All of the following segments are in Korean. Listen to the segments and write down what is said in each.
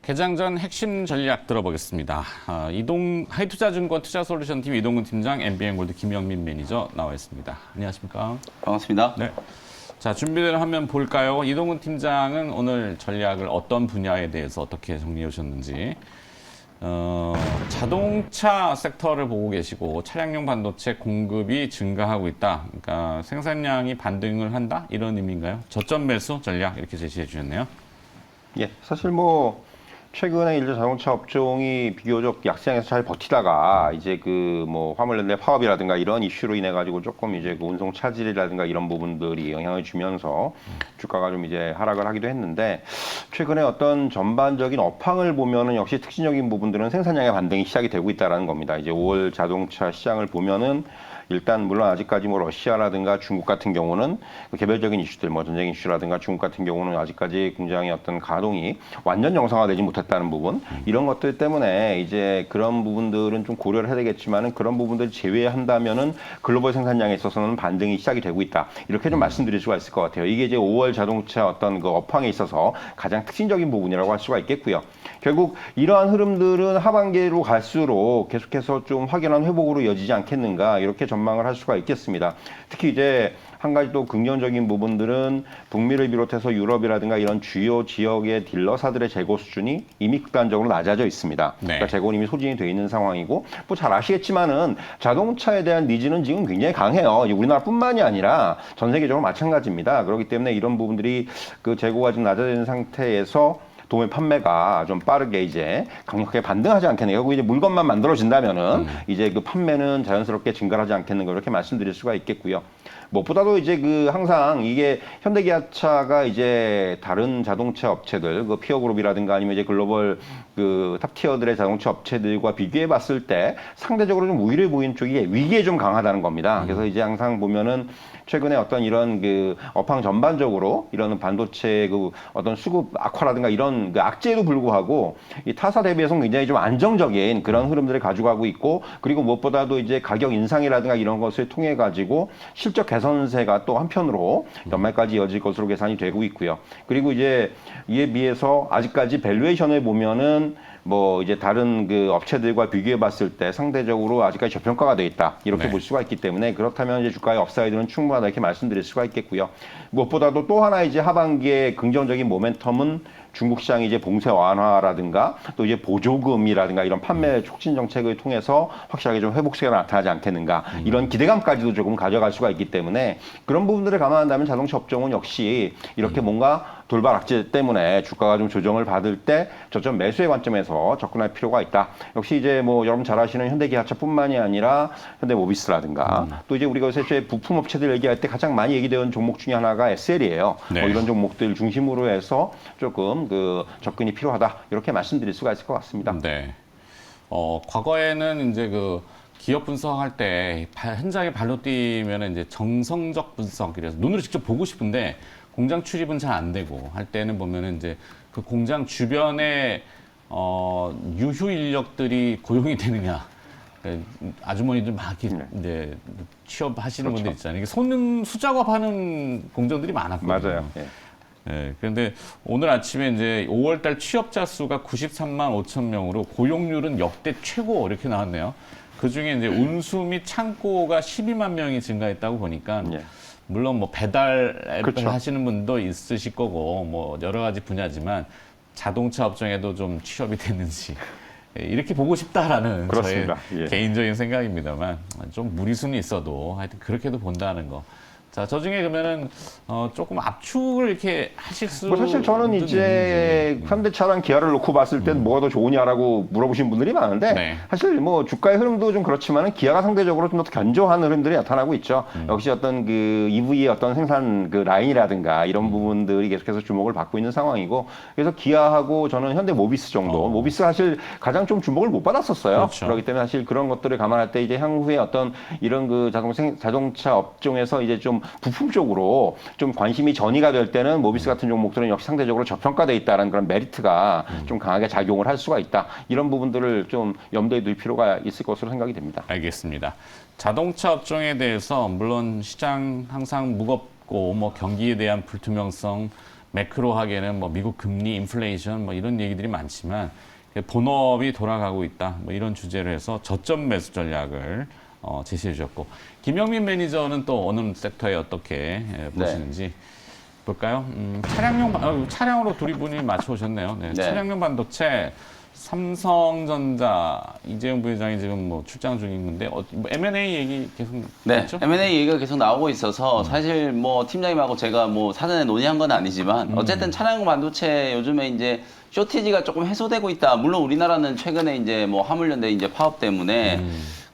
개장 전 핵심 전략 들어보겠습니다. 하이투자증권 투자솔루션팀 이동근 팀장, MBN골드 김영민 매니저 나와 있습니다. 안녕하십니까? 반갑습니다. 네. 자, 준비를 하면 볼까요? 이동근 팀장은 오늘 전략을 어떤 분야에 대해서 어떻게 정리해 오셨는지. 자동차 섹터를 보고 계시고 차량용 반도체 공급이 증가하고 있다. 그러니까 생산량이 반등을 한다? 이런 의미인가요? 저점 매수 전략 이렇게 제시해 주셨네요. 예, 사실 뭐 최근에 일제 자동차 업종이 비교적 약세장에서 잘 버티다가 이제 그 뭐 화물연대 파업이라든가 이런 이슈로 인해 가지고 조금 이제 그 운송 차질이라든가 이런 부분들이 영향을 주면서 주가가 좀 이제 하락을 하기도 했는데, 최근에 어떤 전반적인 업황을 보면은 역시 특징적인 부분들은 생산량의 반등이 시작이 되고 있다라는 겁니다. 이제 5월 자동차 시장을 보면은 일단 물론 아직까지 뭐 러시아라든가 중국 같은 경우는 그 개별적인 이슈들, 뭐 전쟁 이슈라든가 중국 같은 경우는 아직까지 공장의 어떤 가동이 완전 정상화되지 못했다는 부분, 이런 것들 때문에 이제 그런 부분들은 좀 고려를 해야 되겠지만은 그런 부분들 제외한다면은 글로벌 생산량에 있어서는 반등이 시작이 되고 있다, 이렇게 좀 말씀드릴 수가 있을 것 같아요. 이게 이제 5월 자동차 어떤 그 업황에 있어서 가장 특징적인 부분이라고 할 수가 있겠고요. 결국 이러한 흐름들은 하반기로 갈수록 계속해서 좀 확연한 회복으로 이어지지 않겠는가, 이렇게 전망을 할 수가 있겠습니다. 특히 이제 한 가지 또 긍정적인 부분들은 북미를 비롯해서 유럽이라든가 이런 주요 지역의 딜러사들의 재고 수준이 이미 극단적으로 낮아져 있습니다. 네. 그러니까 재고는 이미 소진이 돼 있는 상황이고, 뭐 잘 아시겠지만은 자동차에 대한 니즈는 지금 굉장히 강해요. 우리나라뿐만이 아니라 전 세계적으로 마찬가지입니다. 그렇기 때문에 이런 부분들이 그 재고가 좀 낮아진 상태에서 도매 판매가 좀 빠르게 이제 강력하게 반등하지 않겠는가. 결국 이제 물건만 만들어진다면은 이제 그 판매는 자연스럽게 증가하지 않겠는가, 이렇게 말씀드릴 수가 있겠고요. 무엇보다도 이제 그 항상 이게 현대기아차가 이제 다른 자동차 업체들, 그 피어그룹이라든가 아니면 이제 글로벌 그 탑티어들의 자동차 업체들과 비교해 봤을 때 상대적으로 좀 우위를 보이는 쪽이 위기에 좀 강하다는 겁니다. 그래서 이제 항상 보면은 최근에 어떤 이런 그 업황 전반적으로 이런 반도체 그 어떤 수급 악화라든가 이런 그 악재에도 불구하고 이 타사 대비해서 굉장히 좀 안정적인 그런 흐름들을 가져가고 있고, 그리고 무엇보다도 이제 가격 인상이라든가 이런 것을 통해 가지고 실적 개선세가 또 한편으로 연말까지 이어질 것으로 계산이 되고 있고요. 그리고 이제 이에 비해서 아직까지 밸류에이션을 보면은 뭐 이제 다른 그 업체들과 비교해 봤을 때 상대적으로 아직까지 저평가가 돼 있다, 이렇게 네. 볼 수가 있기 때문에, 그렇다면 이제 주가의 업사이드는 충분하다, 이렇게 말씀드릴 수가 있겠고요. 무엇보다도 또 하나 이제 하반기에 긍정적인 모멘텀은 중국 시장이 이제 봉쇄 완화라든가 또 이제 보조금이라든가 이런 판매 촉진 정책을 통해서 확실하게 좀 회복세가 나타나지 않겠는가, 이런 기대감까지도 조금 가져갈 수가 있기 때문에 그런 부분들을 감안한다면 자동차 업종은 역시 이렇게 뭔가 돌발 악재 때문에 주가가 좀 조정을 받을 때 저점 매수의 관점에서 접근할 필요가 있다. 역시 이제 뭐 여러분 잘 아시는 현대기아차뿐만이 아니라 현대모비스라든가 또 이제 우리가 요새 부품 업체들 얘기할 때 가장 많이 얘기되는 종목 중에 하나가 SL이에요. 네. 뭐 이런 종목들 중심으로 해서 조금 그 접근이 필요하다, 이렇게 말씀드릴 수가 있을 것 같습니다. 네. 과거에는 이제 그 기업 분석할 때 현장에 발로 뛰면 이제 정성적 분석, 이래서 눈으로 직접 보고 싶은데 공장 출입은 잘 안 되고 할 때는 보면은 이제 그 공장 주변에 유휴 인력들이 고용이 되느냐, 아주머니들 막 이렇게 이제 취업하시는 그렇죠. 분들 있잖아요. 이게 수작업하는 공장들이 많았거든요. 맞아요. 예. 네, 그런데 오늘 아침에 이제 5월달 취업자 수가 93만 5천 명으로 고용률은 역대 최고, 이렇게 나왔네요. 그 중에 이제 운수 및 창고가 12만 명이 증가했다고 보니까, 예. 물론 뭐 배달 앱 그렇죠. 하시는 분도 있으실 거고 뭐 여러 가지 분야지만 자동차 업종에도 좀 취업이 됐는지 이렇게 보고 싶다라는 그렇습니다. 저의 예. 개인적인 생각입니다만, 좀 무리수는 있어도 하여튼 그렇게도 본다는 거. 자, 저 중에 그러면은 조금 압축을 이렇게 하실 수. 뭐 사실 저는 이제 현대차랑 기아를 놓고 봤을 땐 뭐가 더 좋으냐라고 물어보신 분들이 많은데, 네. 사실 뭐 주가의 흐름도 좀 그렇지만은 기아가 상대적으로 좀 더 견조한 흐름들이 나타나고 있죠. 역시 어떤 그 EV의 어떤 생산 그 라인이라든가 이런 부분들이 계속해서 주목을 받고 있는 상황이고, 그래서 기아하고 저는 현대모비스 정도, 모비스 사실 가장 좀 주목을 못 받았었어요. 그렇죠. 그렇기 때문에 사실 그런 것들을 감안할 때 이제 향후에 어떤 이런 그 자동차 업종에서 이제 좀 부품 쪽으로 좀 관심이 전이가 될 때는 모비스 같은 종목들은 역시 상대적으로 저평가돼 있다는 그런 메리트가 좀 강하게 작용을 할 수가 있다. 이런 부분들을 좀 염두에 둘 필요가 있을 것으로 생각이 됩니다. 알겠습니다. 자동차 업종에 대해서 물론 시장 항상 무겁고 뭐 경기에 대한 불투명성, 매크로하게는 뭐 미국 금리, 인플레이션 뭐 이런 얘기들이 많지만 본업이 돌아가고 있다. 뭐 이런 주제로 해서 저점 매수 전략을 제시해 주셨고 김영민 매니저는 또 어느 섹터에 어떻게 보시는지 볼까요? 차량으로 둘이 분이 맞춰오셨네요. 네, 네. 차량용 반도체 삼성전자 이재용 부회장이 지금 뭐 출장 중인데 뭐 M&A 얘기 계속 네, 있죠? M&A 얘기가 계속 나오고 있어서 사실 뭐 팀장님하고 제가 뭐 사전에 논의한 건 아니지만 어쨌든 차량용 반도체 요즘에 이제 쇼티지가 조금 해소되고 있다. 물론 우리나라는 최근에 이제 뭐 화물연대 이제 파업 때문에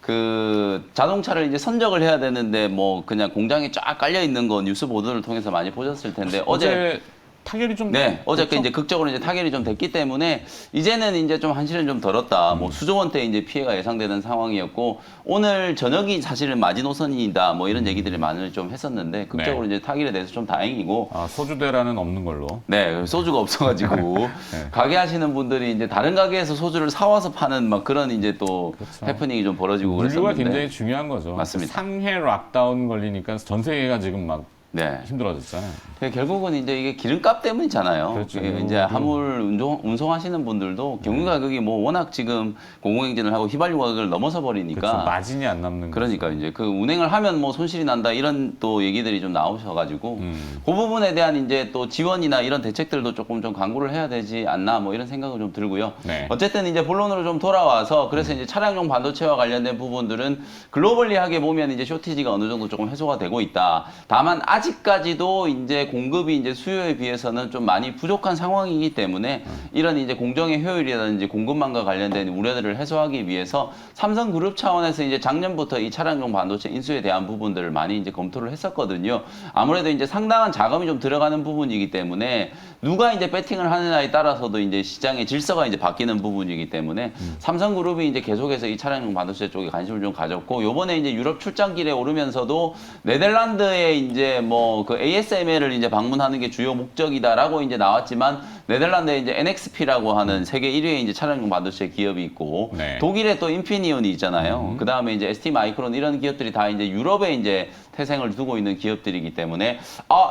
그 자동차를 이제 선적을 해야 되는데 뭐 그냥 공장에 쫙 깔려 있는 거 뉴스 보도를 통해서 많이 보셨을 텐데 어제 타결이 좀 네, 어저께 됐죠? 이제 극적으로 이제 타결이 좀 됐기 때문에 이제는 이제 좀 한시름 좀 덜었다. 뭐 수조 원대 이제 피해가 예상되는 상황이었고 오늘 저녁이 사실은 마지노선이다. 뭐 이런 얘기들이 많이 좀 했었는데 극적으로 이제 타결에 대해서 좀 다행이고. 소주대라는 없는 걸로. 네, 소주가 없어가지고 네. 가게 하시는 분들이 이제 다른 가게에서 소주를 사와서 파는 막 그런 이제 또 그렇죠. 해프닝이 좀 벌어지고 물류가 그랬었는데. 굉장히 중요한 거죠. 맞습니다. 상해 락다운 걸리니까 전 세계가 지금 막 네. 힘들어졌잖아요. 결국은 이제 이게 기름값 때문이잖아요. 그렇죠. 이제 화물 운송하시는 분들도 경유 가격이 뭐 워낙 지금 공공행진을 하고 휘발유 가격을 넘어서 버리니까. 그렇죠. 마진이 안 남는 그러니까 이제 그 운행을 하면 뭐 손실이 난다 이런 또 얘기들이 좀 나오셔가지고 음. 그 부분에 대한 이제 또 지원이나 이런 대책들도 조금 좀 강구를 해야 되지 않나 뭐 이런 생각은 좀 들고요. 네. 어쨌든 이제 본론으로 좀 돌아와서 그래서 이제 차량용 반도체와 관련된 부분들은 글로벌리하게 보면 이제 쇼티지가 어느 정도 조금 해소가 되고 있다. 다만 아직까지도 이제 공급이 이제 수요에 비해서는 좀 많이 부족한 상황이기 때문에 이런 이제 공정의 효율이라든지 공급망과 관련된 우려들을 해소하기 위해서 삼성그룹 차원에서 이제 작년부터 이 차량용 반도체 인수에 대한 부분들을 많이 이제 검토를 했었거든요. 아무래도 이제 상당한 자금이 좀 들어가는 부분이기 때문에 누가 이제 배팅을 하느냐에 따라서도 이제 시장의 질서가 이제 바뀌는 부분이기 때문에 삼성그룹이 이제 계속해서 이 차량용 반도체 쪽에 관심을 좀 가졌고 요번에 이제 유럽 출장길에 오르면서도 네덜란드에 이제 뭐 그 ASML을 이제 방문하는 게 주요 목적이다라고 이제 나왔지만 네덜란드에 이제 NXP라고 하는 세계 1위의 이제 차량용 반도체 기업이 있고 네. 독일에 또 인피니온이 있잖아요. 그 다음에 이제 ST 마이크론 이런 기업들이 다 이제 유럽에 이제 태생을 두고 있는 기업들이기 때문에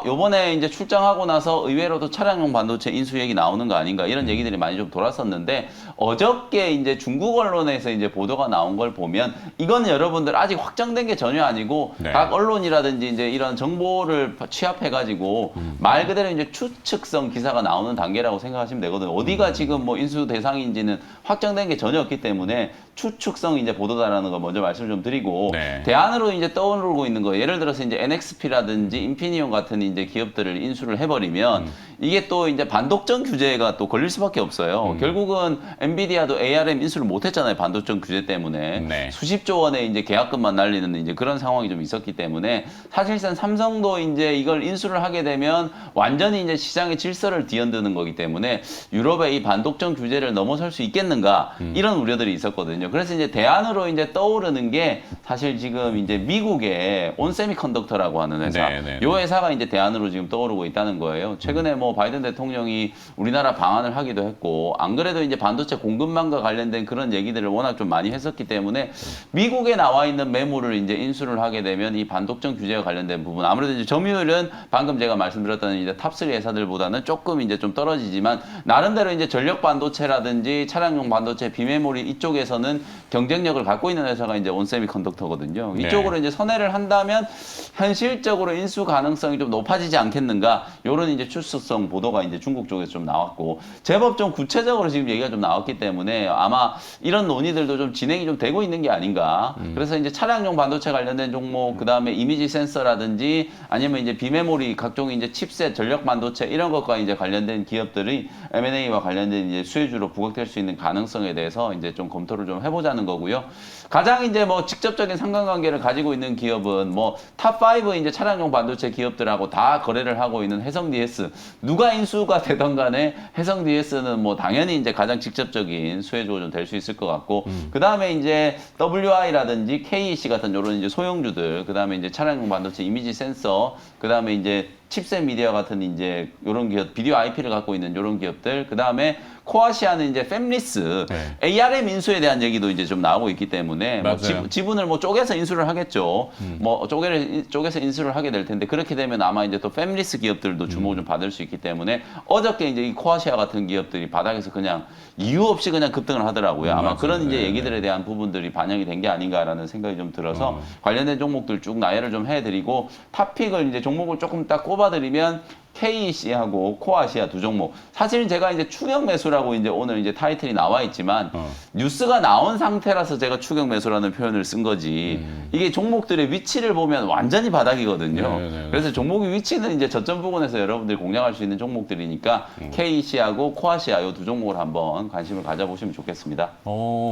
요번에 이제 출장하고 나서 의외로도 차량용 반도체 인수 얘기 나오는 거 아닌가 이런 얘기들이 많이 좀 돌았었는데 어저께 이제 중국 언론에서 이제 보도가 나온 걸 보면 이거는 여러분들 아직 확정된 게 전혀 아니고 네. 각 언론이라든지 이제 이런 정보를 취합해 가지고 말 그대로 이제 추측성 기사가 나오는 단계라고 생각하시면 되거든요. 어디가 지금 뭐 인수 대상인지는 확정된 게 전혀 없기 때문에 추측성 이제 보도다라는 거 먼저 말씀을 좀 드리고 네. 대안으로 이제 떠오르고 있는 거 예를 들어서 이제 NXP라든지 인피니온 같은 이제 기업들을 인수를 해버리면 이게 또 이제 반독점 규제가 또 걸릴 수밖에 없어요. 결국은 엔비디아도 ARM 인수를 못했잖아요. 반독점 규제 때문에 네. 수십조 원의 이제 계약금만 날리는 이제 그런 상황이 좀 있었기 때문에 사실상 삼성도 이제 이걸 인수를 하게 되면 완전히 이제 시장의 질서를 뒤흔드는 거기 때문에 유럽의 이 반독점 규제를 넘어설 수 있겠는가 이런 우려들이 있었거든요. 그래서 이제 대안으로 이제 떠오르는 게 사실 지금 이제 미국의 온세미컨덕터라고 하는 회사, 네, 네, 요 회사가 이제 대안으로 지금 떠오르고 있다는 거예요. 최근에 뭐 바이든 대통령이 우리나라 방한을 하기도 했고, 안 그래도 이제 반도체 공급망과 관련된 그런 얘기들을 워낙 좀 많이 했었기 때문에 미국에 나와 있는 매물을 이제 인수를 하게 되면 이 반독점 규제와 관련된 부분, 아무래도 이제 점유율은 방금 제가 말씀드렸던 이제 탑3 회사들보다는 조금 이제 좀 떨어지지만 나름대로 이제 전력 반도체라든지 차량용 반도체, 비메모리 이쪽에서는 경쟁력을 갖고 있는 회사가 이제 온세미컨덕터거든요. 네. 이쪽으로 이제 선회를 한다면 현실적으로 인수 가능성이 좀 높아지지 않겠는가? 요런 이제 출소성 보도가 이제 중국 쪽에서 좀 나왔고 제법 좀 구체적으로 지금 얘기가 좀 나왔기 때문에 아마 이런 논의들도 좀 진행이 좀 되고 있는 게 아닌가. 그래서 이제 차량용 반도체 관련된 종목, 그 다음에 이미지 센서라든지 아니면 이제 비메모리 각종 이제 칩셋, 전력 반도체 이런 것과 이제 관련된 기업들이 M&A와 관련된 이제 수혜주로 부각될 수 있는 가능성에 대해서 이제 좀 검토를 좀 해보자는 거고요. 가장 이제 뭐 직접적인 상관관계를 가지고 있는 기업은 뭐 탑5 이제 차량용 반도체 기업들하고 다 거래를 하고 있는 해성 DS. 누가 인수가 되던 간에 해성 DS는 뭐 당연히 이제 가장 직접적인 수혜주가 좀 될 수 있을 것 같고, 그 다음에 이제 WI라든지 KEC 같은 요런 이제 소형주들, 그 다음에 이제 차량용 반도체 이미지 센서, 그 다음에 이제 칩셋 미디어 같은 이제 요런 기업, 비디오 IP를 갖고 있는 요런 기업들, 그 다음에 코아시아는 이제 팹리스, 네. ARM 인수에 대한 얘기도 이제 좀 나오고 있기 때문에 뭐 맞아요. 지분을 뭐 쪼개서 인수를 하겠죠. 뭐 쪼개서 인수를 하게 될 텐데 그렇게 되면 아마 이제 또 팹리스 기업들도 주목을 좀 받을 수 있기 때문에 어저께 이제 이 코아시아 같은 기업들이 바닥에서 그냥 이유 없이 그냥 급등을 하더라고요. 아마 맞아요. 그런 이제 네, 얘기들에 대한 부분들이 반영이 된 게 아닌가라는 생각이 좀 들어서 관련된 종목들 쭉 나열을 좀 해드리고 탑픽을 이제 종목을 조금 딱 꼽아드리면 KEC하고 코아시아 두 종목. 사실은 제가 이제 추격 매수라고 이제 오늘 이제 타이틀이 나와 있지만 뉴스가 나온 상태라서 제가 추격 매수라는 표현을 쓴 거지. 이게 종목들의 위치를 보면 완전히 바닥이거든요. 네. 그래서 종목의 위치는 이제 저점 부분에서 여러분들이 공략할 수 있는 종목들이니까 KEC하고 코아시아 이 두 종목을 한번 관심을 가져보시면 좋겠습니다.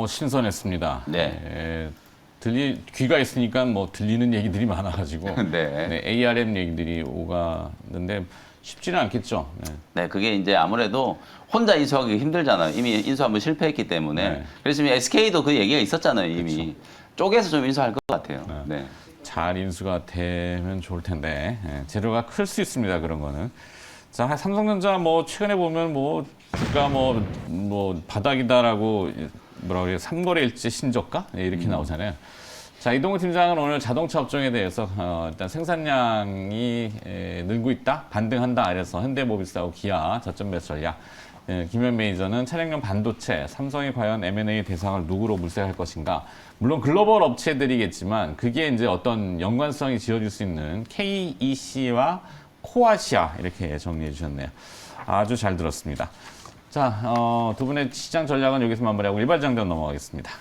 신선했습니다. 네. 귀가 있으니까 뭐 들리는 얘기들이 많아가지고 네. ARM 얘기들이 오가는데 쉽지는 않겠죠. 네. 네, 그게 이제 아무래도 혼자 인수하기 힘들잖아요. 이미 인수 한번 실패했기 때문에. 네. 그래서 지금 SK도 그 얘기가 있었잖아요, 이미. 쪼개서 좀 인수할 것 같아요. 네. 잘 인수가 되면 좋을 텐데 재료가 클 수 있습니다. 그런 거는. 자, 삼성전자 뭐 최근에 보면 뭐 주가 뭐 바닥이다라고 뭐라 그래요? 3거래 일제 신저가 이렇게 나오잖아요. 자, 이동우 팀장은 오늘 자동차 업종에 대해서 일단 생산량이 늘고 있다, 반등한다. 그래서 현대모비스하고 기아 저점 매수 전략. 김현 매니저는 차량용 반도체, 삼성이 과연 M&A 대상을 누구로 물색할 것인가. 물론 글로벌 업체들이겠지만 그게 이제 어떤 연관성이 지어질 수 있는 KEC와 코아시아 이렇게 정리해 주셨네요. 아주 잘 들었습니다. 자, 두 분의 시장 전략은 여기서 마무리하고 일발장전 넘어가겠습니다.